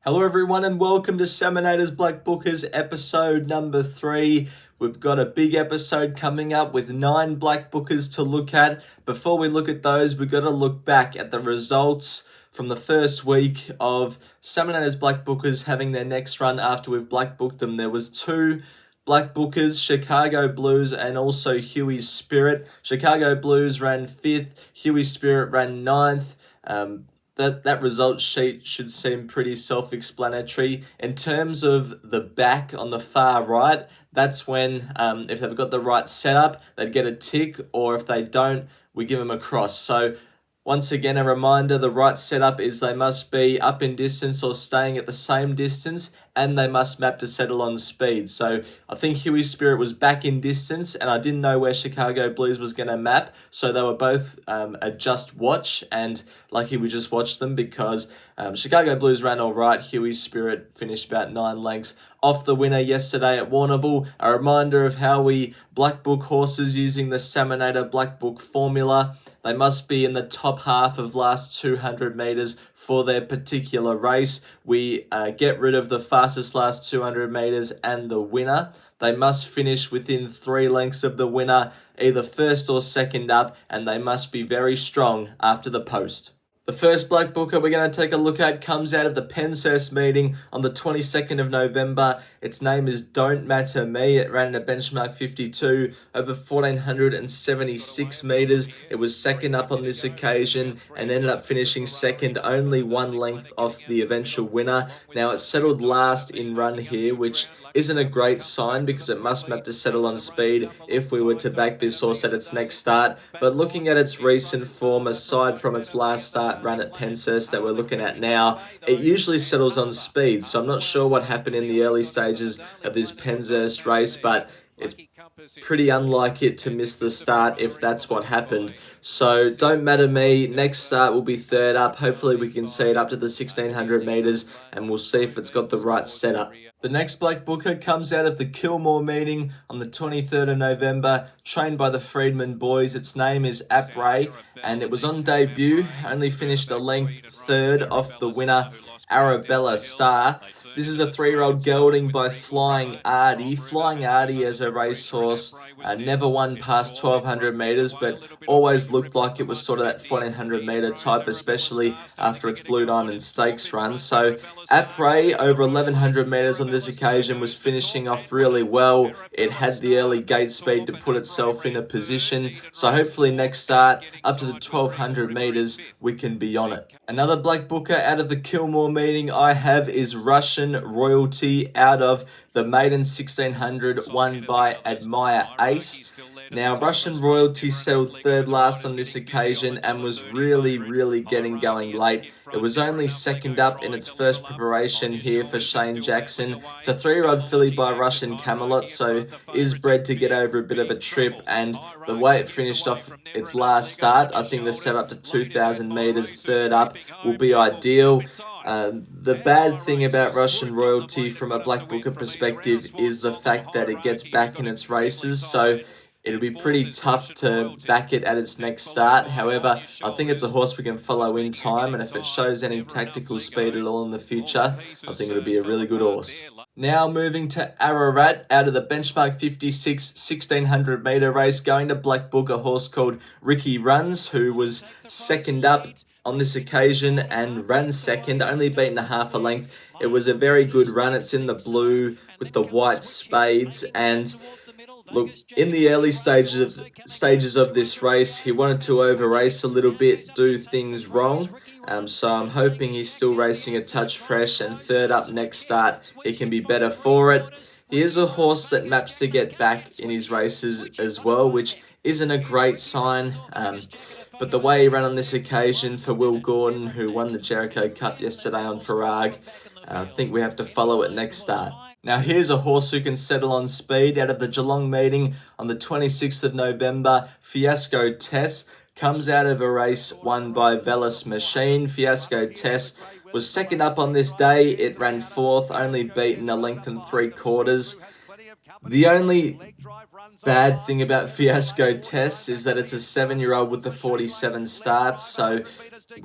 Hello everyone and welcome to Saminator's Blackbookers episode number 3. We've got a big episode coming up with 9 Blackbookers to look at. Before we look at those, we've got to look back at the results from the first week of Saminator's Blackbookers having their next run after we've blackbooked them. There was 2 Blackbookers, Chicago Blues and also Huey's Spirit. Chicago Blues ran 5th, Huey's Spirit ran 9th. That result sheet should seem pretty self-explanatory. In terms of the back on the far right, that's when, if they've got the right setup, they'd get a tick, or if they don't, we give them a cross. So once again, a reminder, the right setup is they must be up in distance or staying at the same distance, and they must map to settle on speed. So I think Huey's Spirit was back in distance, and I didn't know where Chicago Blues was going to map, so they were both a just watch, and lucky we just watched them because Chicago Blues ran all right. Huey's Spirit finished about 9 lengths off the winner yesterday at Warrnambool. A reminder of how we blackbook horses using the Saminator Blackbook formula. They must be in the top half of last 200 metres for their particular race. We get rid of the fastest last 200 metres and the winner. They must finish within 3 lengths of the winner, either first or second up, and they must be very strong after the post. The first Blackbooker we're going to take a look at comes out of the Penshurst meeting on the 22nd of November. Its name is Don't Matter Me. It ran a benchmark 52 over 1,476 metres. It was second up on this occasion and ended up finishing second, only 1 length off the eventual winner. Now it settled last in run here, which isn't a great sign because it must map to settle on speed if we were to back this horse at its next start. But looking at its recent form, aside from its last start run at Penshurst that we're looking at now, it usually settles on speed. So I'm not sure what happened in the early stages of this Penshurst race, but it's pretty unlike it to miss the start if that's what happened. So Don't Matter Me, next start will be third up. Hopefully we can see it up to the 1,600 metres and we'll see if it's got the right setup. The next Blackbooker comes out of the Kilmore meeting on the 23rd of November, trained by the Freedman boys. Its name is Apray, and it was on debut, only finished a length third off the winner, Arabella Star. This is a 3-year-old gelding by Flying Artie. Flying Artie as a racehorse never won past 1,200 metres, but always looked like it was sort of that 1,400 metre type, especially after its Blue Diamond Stakes run. So Apray, over 1,100 metres on this occasion, was finishing off really well. It had the early gate speed to put itself in a position. So hopefully next start, up to the 1,200 metres, we can be on it. Another Blackbooker out of the Kilmore meeting I have is Russian Royalty out of the maiden 1,600, won by Admire Ace. Now, Russian Royalty settled third last on this occasion and was really getting going late. It was only second up in its first preparation here for Shane Jackson. It's a 3-year-old filly by Russian Camelot, so is bred to get over a bit of a trip, and the way it finished off its last start, I think the step up to 2,000 metres third up will be ideal. The bad thing about Russian Royalty from a Blackbooker perspective is the fact that it gets back in its races, so it'll be pretty tough to back it at its next start. However, I think it's a horse we can follow in time, and if it shows any tactical speed at all in the future, I think it'll be a really good horse. Now moving to Ararat, out of the benchmark 56 1,600 metre race, going to Blackbook, a horse called Ricky Runs, who was second up on this occasion and ran second, only beaten a half a length. It was a very good run. It's in the blue with the white spades, and look, in the early stages of this race, he wanted to over-race a little bit, do things wrong. So I'm hoping he's still racing a touch fresh, and third up next start, he can be better for it. He is a horse that maps to get back in his races as well, which isn't a great sign. But the way he ran on this occasion for Will Gordon, who won the Jericho Cup yesterday on Farag, I think we have to follow it next start. Now here's a horse who can settle on speed out of the Geelong meeting on the 26th of November. Fiasco Tess comes out of a race won by Velas Machine. Fiasco Tess was second up on this day. It ran 4th, only beaten a length and 3/4. The only bad thing about Fiasco Tess is that it's a 7-year-old with the 47 starts, so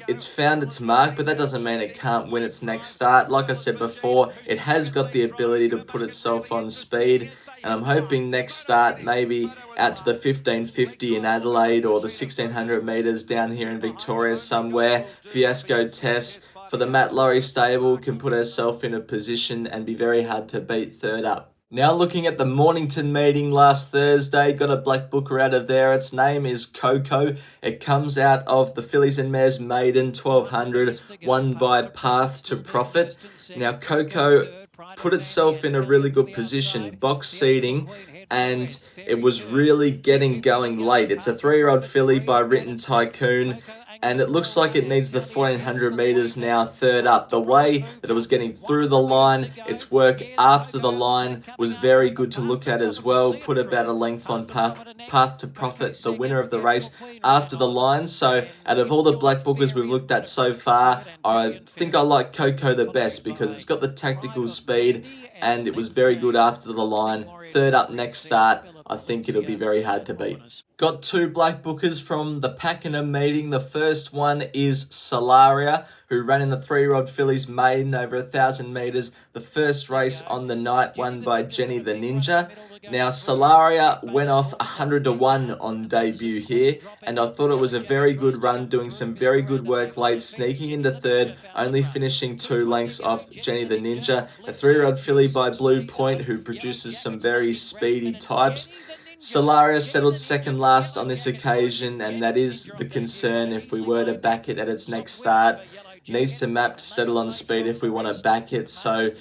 it's found its mark, but that doesn't mean it can't win its next start. Like I said before, it has got the ability to put itself on speed, and I'm hoping next start maybe out to the 1550 in Adelaide or the 1600 metres down here in Victoria somewhere. Fiasco Tess for the Matt Laurie stable can put herself in a position and be very hard to beat third up. Now looking at the Mornington meeting last Thursday, got a black booker out of there. Its name is Coco. It comes out of the Fillies and Mares Maiden 1200, won by Path to Profit. Now Coco put itself in a really good position, box seating, and it was really getting going late. It's a 3-year-old filly by Written Tycoon, and it looks like it needs the 1400 metres now third up. The way that it was getting through the line, its work after the line was very good to look at as well. Put about a length on Path to Profit, the winner of the race, after the line. So out of all the black bookers we've looked at so far, I think I like Coco the best because it's got the tactical speed and it was very good after the line. Third up next start, I think it'll be very hard to beat. Got 2 black bookers from the Pakenham meeting. The first one is Solaria, who ran in the 3-year-old fillies maiden over 1,000 metres. The first race on the night won by Jenny the Ninja. Now Solaria went off 100 to 1 on debut here, and I thought it was a very good run, doing some very good work late, sneaking into third, only finishing 2 lengths off Jenny the Ninja. A 3-year-old filly by Blue Point, who produces some very speedy types. Solaria settled second last on this occasion, and that is the concern if we were to back it at its next start. Needs to map to settle on speed if we want to back it. So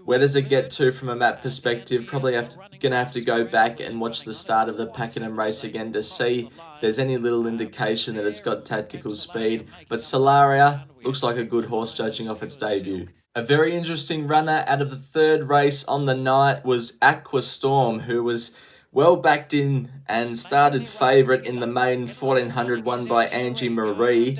where does it get to from a map perspective? Probably gonna have to go back and watch the start of the Pakenham race again to see if there's any little indication that it's got tactical speed. But Solaria looks like a good horse judging off its debut. A very interesting runner out of the third race on the night was Aqua Storm, who was well backed in and started favourite in the main 1400, won by Angie Marie.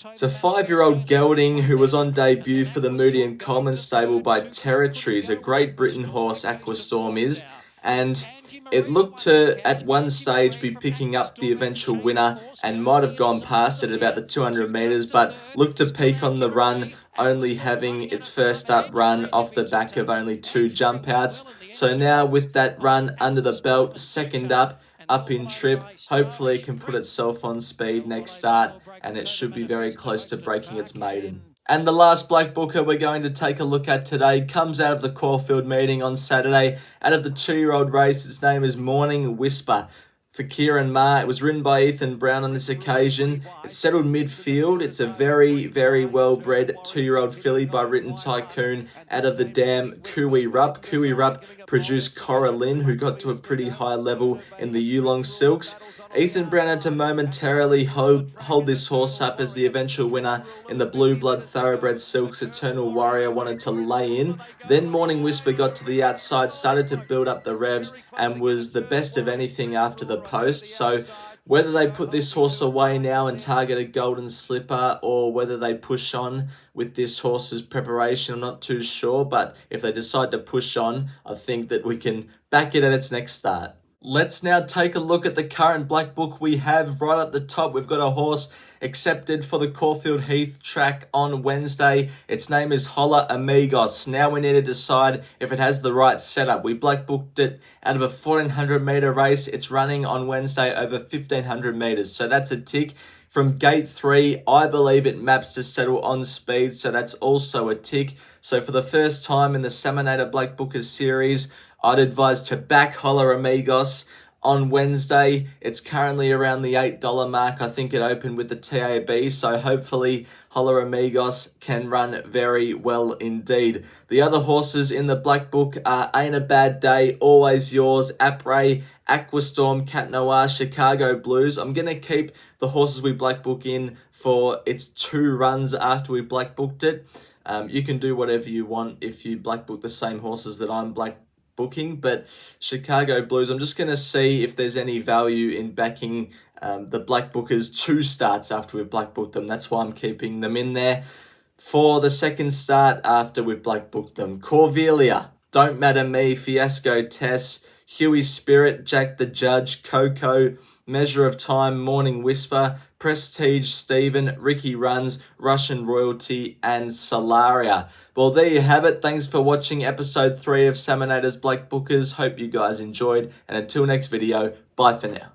It's a 5-year-old gelding who was on debut for the Moody and Coleman stable by Territories, a Great Britain horse Aqua Storm is, and it looked to at one stage be picking up the eventual winner and might have gone past it at about the 200 metres, but looked to peak on the run, only having its first up run off the back of only 2 jump outs. So now with that run under the belt, second up in trip, hopefully it can put itself on speed next start, and it should be very close to breaking its maiden. And the last black booker we're going to take a look at today comes out of the Caulfield meeting on Saturday. Out of the 2-year-old race, its name is Morning Whisper. For Kieran Ma, it was ridden by Ethan Brown on this occasion. It settled midfield. It's a very, very well-bred 2-year-old filly by Written Tycoon out of the dam Cooey Rup. Cooey Rup produced Cora Lynn, who got to a pretty high level in the Yulong Silks. Ethan Brown had to momentarily hold this horse up as the eventual winner in the Blue Blood Thoroughbred Silks. Eternal Warrior wanted to lay in. Then Morning Whisper got to the outside, started to build up the revs, and was the best of anything after the post. So whether they put this horse away now and target a Golden Slipper, or whether they push on with this horse's preparation, I'm not too sure. But if they decide to push on, I think that we can back it at its next start. Let's now take a look at the current black book we have. Right at the top, we've got a horse accepted for the Caulfield Heath track on Wednesday. Its name is Holla Amigos. Now we need to decide if it has the right setup. We black booked it out of a 1400 metre race. It's running on Wednesday over 1500 metres. So that's a tick. From gate 3, I believe it maps to settle on speed. So that's also a tick. So for the first time in the Saminator Black Bookers series, I'd advise to back Holla Amigos on Wednesday. It's currently around the $8 mark. I think it opened with the TAB, so hopefully Holla Amigos can run very well indeed. The other horses in the black book are Ain't a Bad Day, Always Yours, Apres, Aquastorm, Cat Noir, Chicago Blues. I'm going to keep the horses we black book in for its 2 runs after we black booked it. You can do whatever you want if you black book the same horses that I'm black booking, but Chicago Blues, I'm just going to see if there's any value in backing the black bookers 2 starts after we've black booked them. That's why I'm keeping them in there for the second start after we've black booked them. Corvelia, Don't Matter Me, Fiasco Tess, Huey Spirit, Jack the Judge, Coco, Measure of Time, Morning Whisper, Prestige Stephen, Ricky Runs, Russian Royalty, and Solaria. Well, there you have it. Thanks for watching episode 3 of Saminator's Blackbookers. Hope you guys enjoyed, and until next video, bye for now.